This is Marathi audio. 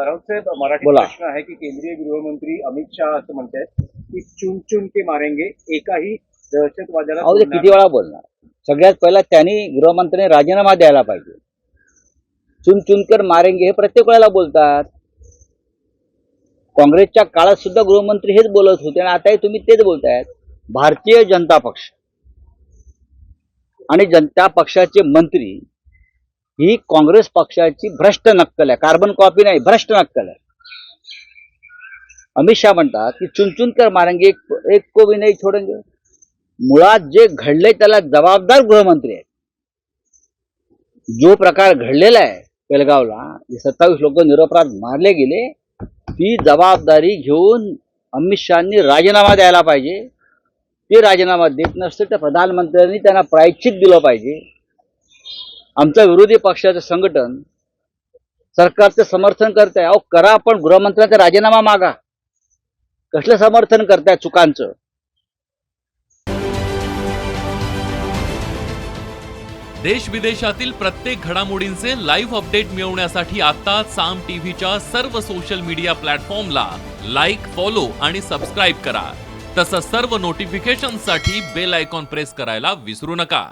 राऊत साहेब, मराठी बोला. प्रश्न आहे की केंद्रीय गृहमंत्री अमित शहा असं म्हणतात की चुन चुन के मारेंगे, एकाही दहशतवाद्याला अहो ते सोडणार किती वेळा बोलणार. सगळ्यात पहिला त्यांनी गृहमंत्र्यांनी राजीनामा द्यायला पाहिजे. चुन चुनकर मारेंगे हे प्रत्येक वेळेला बोलतात. काँग्रेसच्या काळात सुद्धा गृहमंत्री हेच बोलत होते आणि आताही तुम्ही तेच बोलतायत. भारतीय जनता पक्ष आणि जनता पक्षाचे मंत्री ही काँग्रेस पक्षाची भ्रष्ट नक्कल आहे. कार्बन कॉपी नाही, भ्रष्ट नक्कल आहे. अमित शहा म्हणतात की चुन चुनकर मारेंगे, एक को भी नाही छोडेंगे. मुळात जे घडले त्याला जबाबदार गृहमंत्री आहेत. जो प्रकार घडलेला आहे बेळगावला, 27 लोक निरपराध मारले गेले, ती जबाबदारी घेऊन अमित शहानी राजीनामा द्यायला पाहिजे. ते राजीनामा देत नसते तर प्रधानमंत्र्यांनी त्यांना प्रायश्चित दिलं पाहिजे. आमचं विरोधी पक्षाचं संघटन सरकारचं समर्थन करत आहे. अहो करा, पण गृहमंत्र्यांचा राजीनामा मागा. कसलं समर्थन करताय चुकांचं? देश विदेशातील प्रत्येक घडामोडींचे लाईव्ह अपडेट मिळवण्यासाठी आता साम टीव्हीच्या सर्व सोशल मीडिया प्लॅटफॉर्मला लाईक, फॉलो आणि सबस्क्राईब करा. तसंच सर्व नोटिफिकेशनसाठी बेल आयकॉन प्रेस करायला विसरू नका.